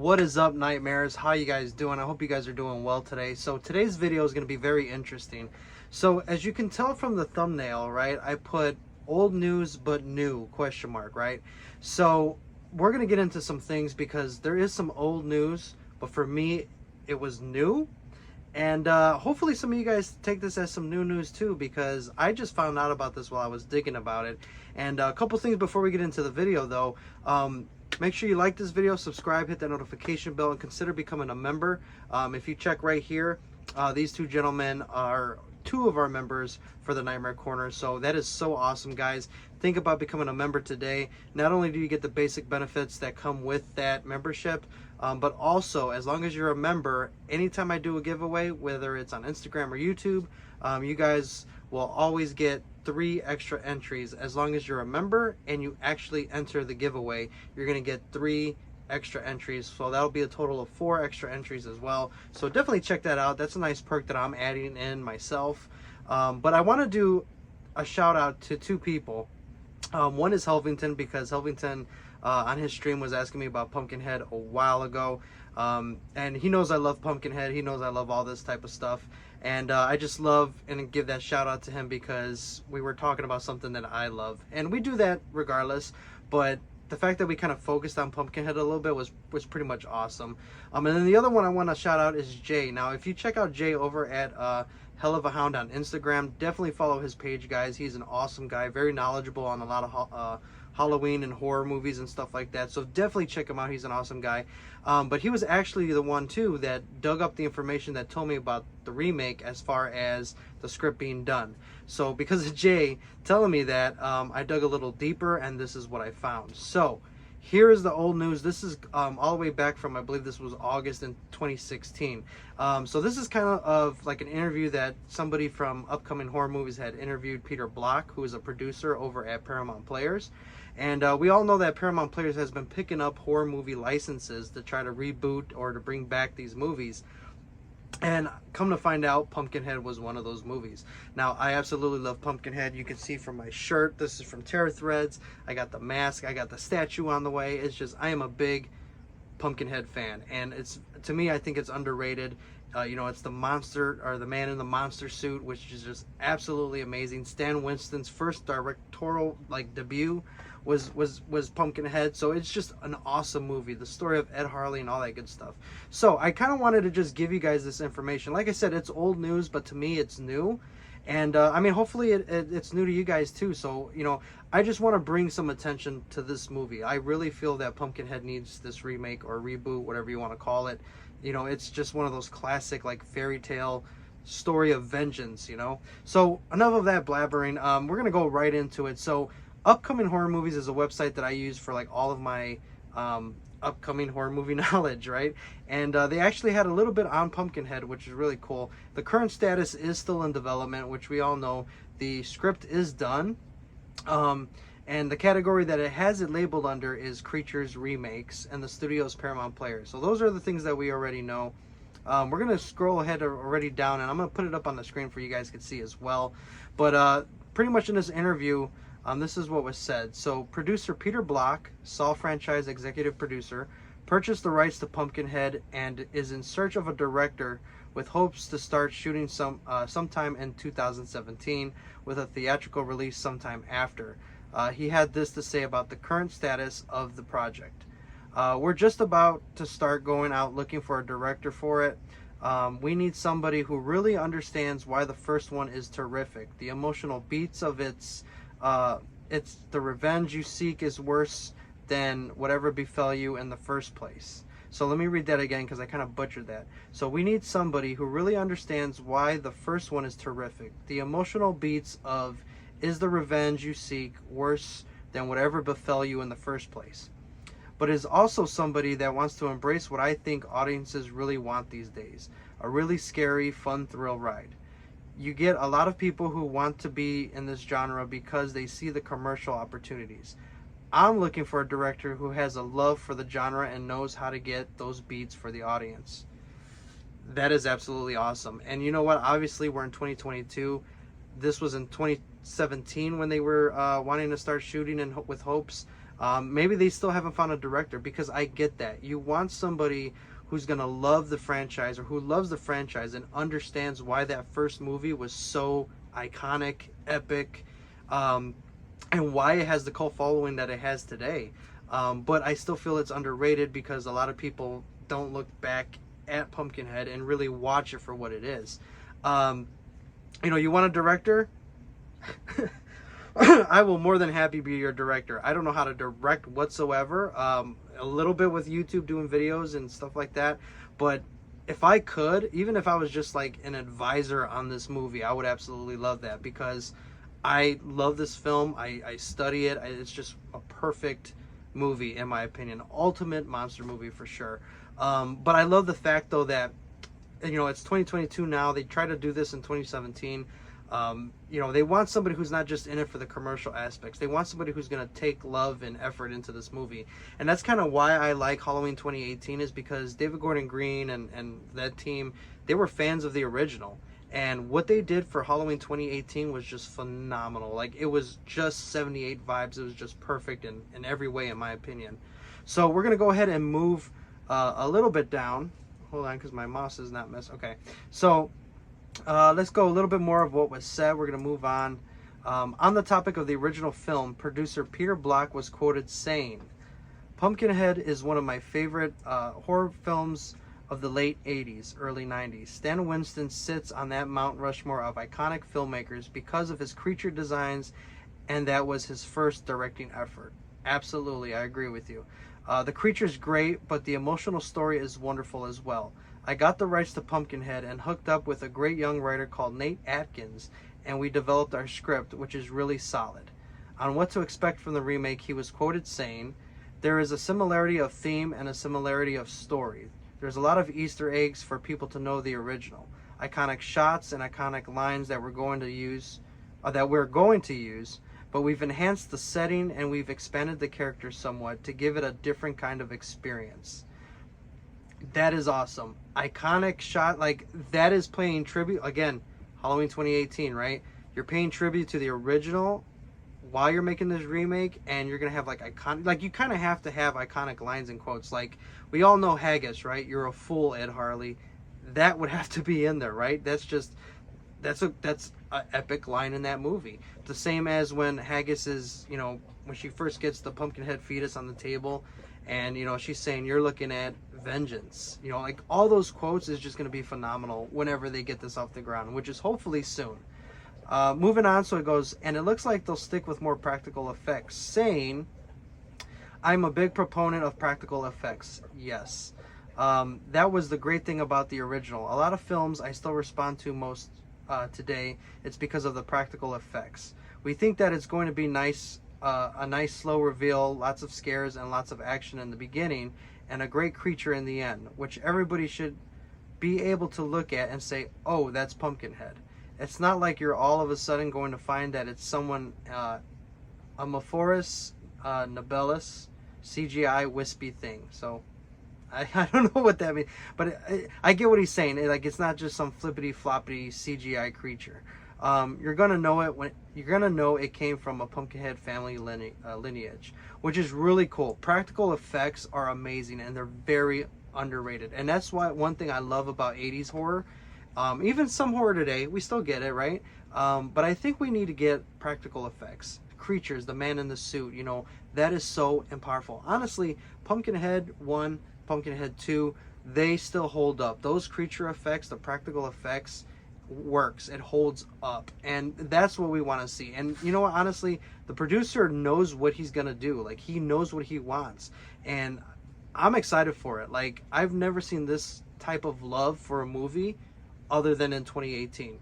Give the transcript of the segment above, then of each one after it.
What is up, Nightmares? How you guys doing? I hope you guys are doing well today. So today's video is going to be very interesting. So as you can tell from the thumbnail, right, I put old news but new question mark, right? So we're going to get into some things because there is some old news, but for me it was new. And hopefully some of you guys take this as some new news too, because I just found out about this while I was digging about it. And a couple things before we get into the video though. Make sure you like this video, subscribe, hit that notification bell, and consider becoming a member. If you check right here, these two gentlemen are two of our members for the Nightmare Corner. So that is so awesome, guys. Think about becoming a member today. Not only do you get the basic benefits that come with that membership, but also, as long as you're a member, anytime I do a giveaway, whether it's on Instagram or YouTube, you guys will always get 3 extra entries. As long as you're a member and you actually enter the giveaway, you're going to get 3 extra entries. So that'll be a total of 4 extra entries as well. So definitely check that out. That's a nice perk that I'm adding in myself. But I want to do a shout out to 2 people. One is Helvington, because Helvington on his stream was asking me about Pumpkinhead a while ago. And he knows I love Pumpkinhead. He knows I love all this type of stuff. And I just love and give that shout out to him because we were talking about something that I love. And we do that regardless. But the fact that we kind of focused on Pumpkinhead a little bit was pretty much awesome. And then the other one I want to shout out is Jay. Now, if you check out Jay over at Hell of a Hound on Instagram, definitely follow his page, guys. He's an awesome guy, very knowledgeable on a lot of Halloween and horror movies and stuff like that. So definitely check him out. He's an awesome guy. But he was actually the one too that dug up the information that told me about the remake as far as the script being done. So because of Jay telling me that, I dug a little deeper and this is what I found. So here is the old news. This is all the way back from, I believe this was August in 2016. So this is kind of like an interview that somebody from Upcoming Horror Movies had interviewed Peter Block, who is a producer over at Paramount Players. And we all know that Paramount Players has been picking up horror movie licenses to try to reboot or to bring back these movies. And come to find out, Pumpkinhead was one of those movies. Now, I absolutely love Pumpkinhead. You can see from my shirt, this is from Terror Threads. I got the mask, I got the statue on the way. It's just, I am a big Pumpkinhead fan. And it's, to me, I think it's underrated. You know, it's the monster, or the man in the monster suit, which is just absolutely amazing. Stan Winston's first directorial debut was Pumpkinhead. So it's just an awesome movie, the story of Ed Harley and all that good stuff. So I kind of wanted to just give you guys this information. Like I said, it's old news, but to me it's new. And I mean, hopefully it's new to you guys too. So, you know, I just want to bring some attention to this movie. I really feel that Pumpkinhead needs this remake or reboot, whatever you want to call it. You know, it's just one of those classic, like, fairy tale story of vengeance, you know. So enough of that blabbering. We're going to go right into it. So Upcoming Horror Movies is a website that I use for like all of my upcoming horror movie knowledge, right? And they actually had a little bit on Pumpkinhead, which is really cool. The current status is still in development, which we all know. The script is done. And the category that it has it labeled under is Creatures Remakes, and the studio's Paramount Players. So those are the things that we already know. We're going to scroll ahead already down, and I'm going to put it up on the screen for you guys to see as well. But pretty much in this interview, this is what was said. So producer Peter Block, Saw franchise executive producer, purchased the rights to Pumpkinhead and is in search of a director with hopes to start shooting sometime in 2017 with a theatrical release sometime after. He had this to say about the current status of the project. We're just about to start going out looking for a director for it. We need somebody who really understands why the first one is terrific. The emotional beats of it's the revenge you seek is worse than whatever befell you in the first place. So let me read that again because I kind of butchered that. So we need somebody who really understands why the first one is terrific. The emotional beats of is the revenge you seek worse than whatever befell you in the first place? But is also somebody that wants to embrace what I think audiences really want these days. A really scary, fun thrill ride. You get a lot of people who want to be in this genre because they see the commercial opportunities. I'm looking for a director who has a love for the genre and knows how to get those beats for the audience. That is absolutely awesome. And you know what? Obviously, we're in 2022. This was in 2017 when they were wanting to start shooting and with hopes. Maybe they still haven't found a director, because I get that. You want somebody who's going to love the franchise, or who loves the franchise and understands why that first movie was so iconic, epic, and why it has the cult following that it has today. But I still feel it's underrated, because a lot of people don't look back at Pumpkinhead and really watch it for what it is. You want a director? I will more than happy be your director. I don't know how to direct whatsoever. A little bit with YouTube, doing videos and stuff like that. But if I could, even if I was just like an advisor on this movie, I would absolutely love that, because I love this film. I study it. It's just a perfect movie, in my opinion. Ultimate monster movie for sure. But I love the fact, though, that it's 2022 now. They tried to do this in 2017. They want somebody who's not just in it for the commercial aspects. They want somebody who's going to take love and effort into this movie. And that's kind of why I like Halloween 2018, is because David Gordon Green and that team, they were fans of the original. And what they did for Halloween 2018 was just phenomenal. Like, it was just 78 vibes. It was just perfect in every way, in my opinion. So we're going to go ahead and move a little bit down. Hold on, because my mouse is not messing. Okay, so let's go a little bit more of what was said. We're going to move on. On the topic of the original film, producer Peter Block was quoted saying, "Pumpkinhead is one of my favorite horror films of the late 80s, early 90s. Stan Winston sits on that Mount Rushmore of iconic filmmakers because of his creature designs, and that was his first directing effort." Absolutely, I agree with you. The creature's great, but the emotional story is wonderful as well. I got the rights to Pumpkinhead and hooked up with a great young writer called Nate Atkins, and we developed our script, which is really solid. On what to expect from the remake, he was quoted saying, "There is a similarity of theme and a similarity of story. There's a lot of Easter eggs for people to know the original. Iconic shots and iconic lines that we're going to use, but we've enhanced the setting and we've expanded the characters somewhat to give it a different kind of experience." That is awesome. Iconic shot, like, that is paying tribute. Again, Halloween 2018, right? You're paying tribute to the original while you're making this remake, and you're gonna have like iconic, like, you kind of have to have iconic lines and quotes. Like, we all know Haggis, right? "You're a fool, Ed Harley." That would have to be in there, right? That's an epic line in that movie. The same as when Haggis is, when she first gets the Pumpkinhead fetus on the table, and she's saying, "You're looking at vengeance." Like, all those quotes is just going to be phenomenal whenever they get this off the ground, which is hopefully soon. Moving on, so it goes, "And it looks like they'll stick with more practical effects," saying, "I'm a big proponent of practical effects." Yes. That was the great thing about the original. A lot of films I still respond to most today, it's because of the practical effects. We think that it's going to be nice, a nice slow reveal, lots of scares and lots of action in the beginning, and a great creature in the end, which everybody should be able to look at and say, "Oh, that's Pumpkinhead." It's not like you're all of a sudden going to find that it's someone, Amorphous Nobilis CGI wispy thing. So I don't know what that means, but I get what he's saying. It's not just some flippity floppity CGI creature. You're gonna know it when you're gonna know it came from a Pumpkinhead family lineage, which is really cool. Practical effects are amazing, and they're very underrated, and that's why one thing I love about 80s horror. Even some horror today, we still get it, right? But I think we need to get practical effects. Creatures, the man in the suit, that is so powerful. Honestly, Pumpkinhead 1, Pumpkinhead 2, they still hold up. Those creature effects, the practical effects, works. It holds up. And that's what we want to see. And you know what, honestly, the producer knows what he's going to do. Like, he knows what he wants. And I'm excited for it. Like, I've never seen this type of love for a movie other than in 2018.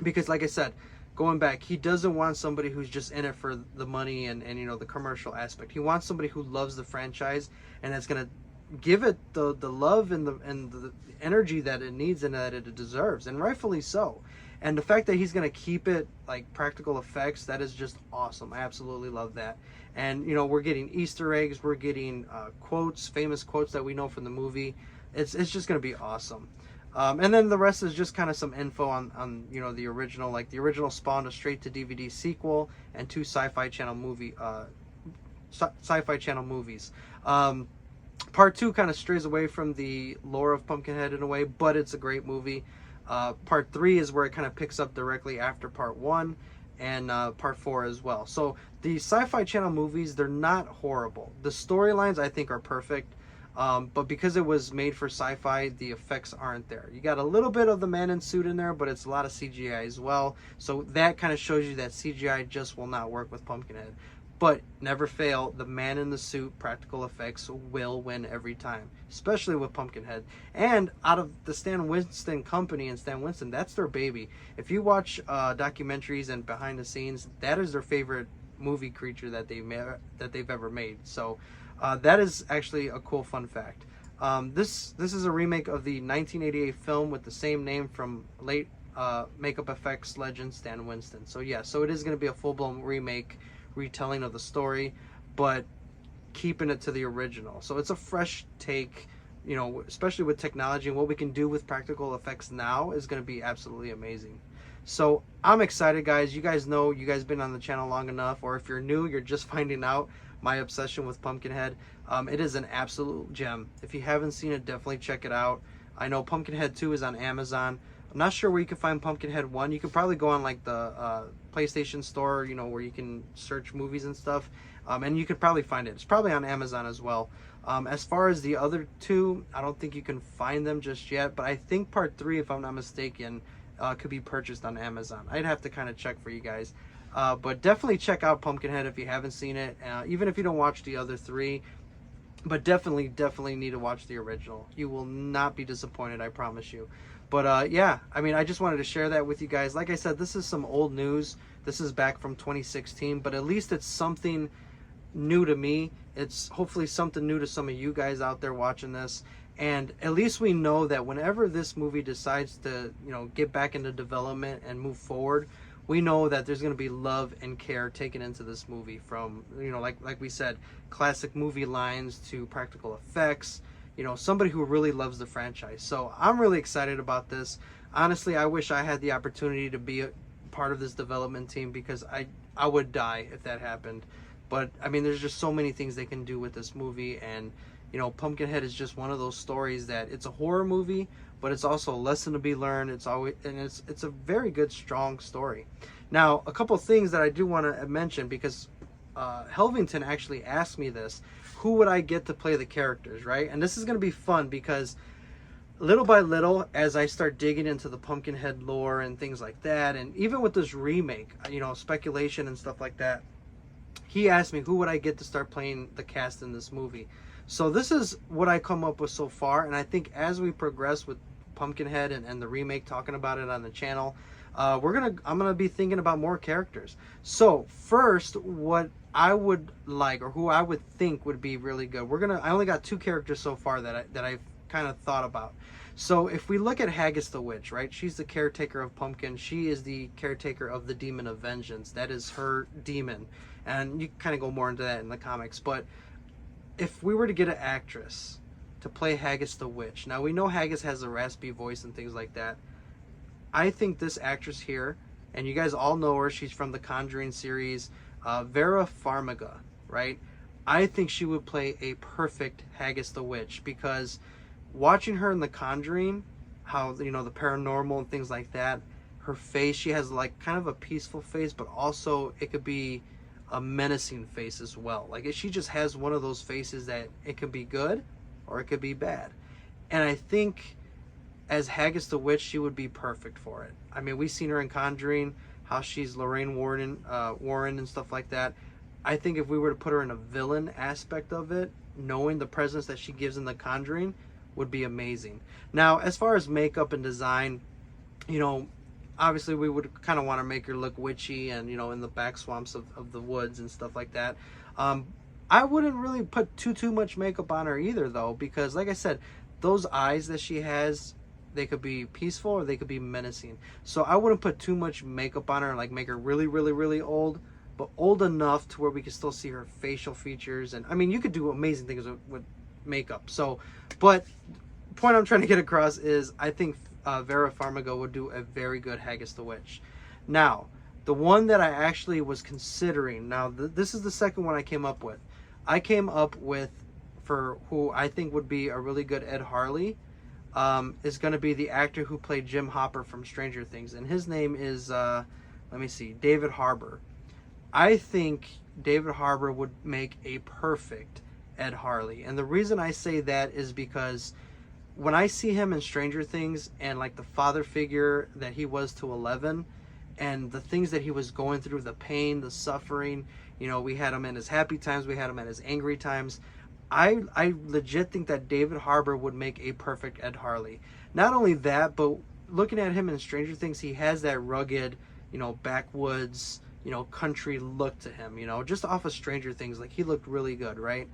Because, like I said, going back, he doesn't want somebody who's just in it for the money and the commercial aspect. He wants somebody who loves the franchise and that's going to give it the love and the energy that it needs and that it deserves, and rightfully so. And the fact that he's going to keep it like practical effects, that is just awesome. I absolutely love that. And we're getting Easter eggs, we're getting quotes, famous quotes that we know from the movie. It's just going to be awesome. And then the rest is just kind of some info on the original. Like, the original spawned a straight to DVD sequel and 2 Sci-Fi Channel movie Sci-Fi Channel movies. Part 2 kind of strays away from the lore of Pumpkinhead in a way, but it's a great movie. Part 3 is where it kind of picks up directly after Part 1, and Part 4 as well. So the Sci-Fi Channel movies, they're not horrible. The storylines, I think, are perfect. But because it was made for sci-fi, the effects aren't there. You got a little bit of the man in suit in there, but it's a lot of CGI as well. So that kind of shows you that CGI just will not work with Pumpkinhead. But never fail, the man in the suit practical effects will win every time, especially with Pumpkinhead. And out of the Stan Winston company and Stan Winston, that's their baby. If you watch documentaries and behind the scenes, that is their favorite movie creature that they've ever made. So that is actually a cool fun fact. This is a remake of the 1988 film with the same name from late makeup effects legend Stan Winston. So yeah, so it is going to be a full-blown remake, retelling of the story, but keeping it to the original. So it's a fresh take, you know, especially with technology and what we can do with practical effects now is going to be absolutely amazing. So I'm excited, guys. You guys know, you guys been on the channel long enough, or if you're new, you're just finding out my obsession with Pumpkinhead. It is an absolute gem. If you haven't seen it, definitely check it out. I know Pumpkinhead 2 is on Amazon. I'm not sure where you can find Pumpkinhead 1. You could probably go on like the PlayStation store, you know, where you can search movies and stuff. And you could probably find it. It's probably on Amazon as well. As far as the other two, I don't think you can find them just yet. But I think Part 3, if I'm not mistaken, could be purchased on Amazon. I'd have to kind of check for you guys. But definitely check out Pumpkinhead if you haven't seen it. Even if you don't watch the other three. But definitely need to watch the original. You will not be disappointed, I promise you. But yeah, I mean, I just wanted to share that with you guys. Like I said, this is some old news. This is back from 2016, but at least it's something new to me. It's hopefully something new to some of you guys out there watching this. And at least we know that whenever this movie decides to, you know, get back into development and move forward, we know that there's going to be love and care taken into this movie, from, you know, like we said, classic movie lines to practical effects. You know, somebody who really loves the franchise. So I'm really excited about this. Honestly, I wish I had the opportunity to be a part of this development team, because I would die if that happened. But I mean, there's just so many things they can do with this movie, and you know, Pumpkinhead is just one of those stories that it's a horror movie, but it's also a lesson to be learned. It's a very good, strong story. Now, a couple things that I do want to mention, because Helvington actually asked me this: who would I get to play the characters, right? And this is going to be fun, because little by little, as I start digging into the Pumpkinhead lore and things like that, and even with this remake, you know, speculation and stuff like that, he asked me who would I get to start playing the cast in this movie. So this is what I come up with so far, and I think as we progress with Pumpkinhead and the remake, talking about it on the channel, I'm gonna be thinking about more characters. So first, what I would like, or who I would think would be really good, I only got 2 characters so far that I've kind of thought about. So if we look at Haggis the Witch, right? She's the caretaker of Pumpkin. She is the caretaker of the Demon of Vengeance. That is her demon, and you kind of go more into that in the comics. But if we were to get an actress to play Haggis the Witch, now we know Haggis has a raspy voice and things like that. I think this actress here, and you guys all know her, she's from the Conjuring series, Vera Farmiga, right? I think she would play a perfect Haggis the Witch, because watching her in the Conjuring, how, you know, the paranormal and things like that, her face, she has like kind of a peaceful face, but also it could be a menacing face as well. Like, she just has one of those faces that it could be good or it could be bad. And I think as Haggis the Witch, she would be perfect for it. I mean, we've seen her in Conjuring, how she's Lorraine Warren and stuff like that. I think if we were to put her in a villain aspect of it, knowing the presence that she gives in the Conjuring, would be amazing. Now, as far as makeup and design, you know, obviously we would kind of want to make her look witchy and, you know, in the back swamps of the woods and stuff like that. I wouldn't really put too much makeup on her either, though, because like I said, those eyes that she has, they could be peaceful or they could be menacing. So I wouldn't put too much makeup on her, like make her really old, but old enough to where we can still see her facial features. And I mean, you could do amazing things with makeup. So, but the point I'm trying to get across is I think Vera Farmiga would do a very good Haggis the Witch. Now, the one that I actually was considering, now this is the second one I came up with. I came up with, for who I think would be a really good Ed Harley, is going to be the actor who played Jim Hopper from Stranger Things, and his name is let me see, David Harbour. I think David Harbour would make a perfect Ed Harley, and the reason I say that is because when I see him in Stranger Things and like the father figure that he was to Eleven, and the things that he was going through, the pain, the suffering, you know, we had him in his happy times, we had him at his angry times. I legit think that David Harbour would make a perfect Ed Harley. Not only that, but looking at him in Stranger Things, he has that rugged, you know, backwoods, you know, country look to him, you know, just off of Stranger Things. Like, he looked really good, right?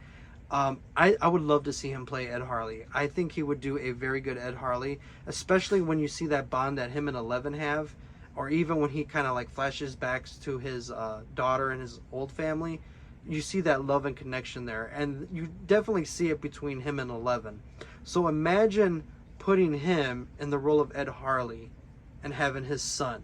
I would love to see him play Ed Harley. I think he would do a very good Ed Harley, especially when you see that bond that him and Eleven have, or even when he kind of like flashes back to his daughter and his old family. You see that love and connection there, and you definitely see it between him and Eleven. So imagine putting him in the role of Ed Harley and having his son,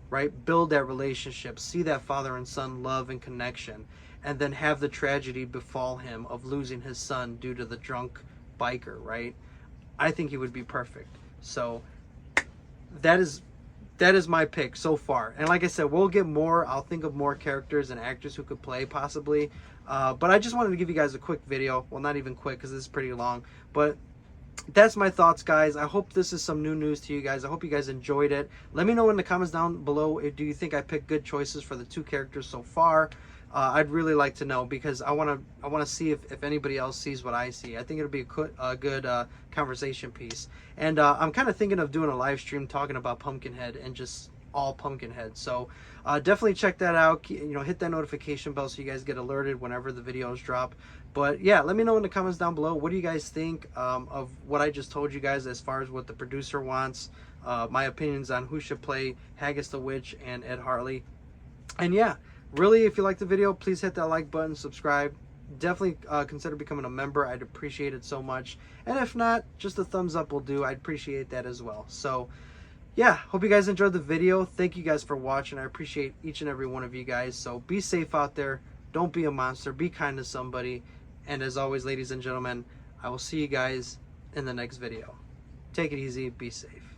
right? Build that relationship, see that father and son love and connection, and then have the tragedy befall him of losing his son due to the drunk biker, right? I think he would be perfect. So that is my pick so far. And like I said, we'll get more. I'll think of more characters and actors who could play possibly. But I just wanted to give you guys a quick video. Well, not even quick because this is pretty long. But that's my thoughts, guys. I hope this is some new news to you guys. I hope you guys enjoyed it. Let me know in the comments down below, do you think I picked good choices for the two characters so far? I'd really like to know, because I want to see if anybody else sees what I see. I think it'll be a good conversation piece. And I'm kind of thinking of doing a live stream talking about Pumpkinhead and just all Pumpkinhead. So definitely check that out. You know, hit that notification bell so you guys get alerted whenever the videos drop. But yeah, let me know in the comments down below. What do you guys think of what I just told you guys as far as what the producer wants? My opinions on who should play Haggis the Witch and Ed Harley. And yeah, really, if you like the video, please hit that like button, subscribe. Definitely consider becoming a member. I'd appreciate it so much. And if not, just a thumbs up will do. I'd appreciate that as well. So yeah, hope you guys enjoyed the video. Thank you guys for watching. I appreciate each and every one of you guys. So be safe out there. Don't be a monster. Be kind to somebody. And as always, ladies and gentlemen, I will see you guys in the next video. Take it easy. Be safe.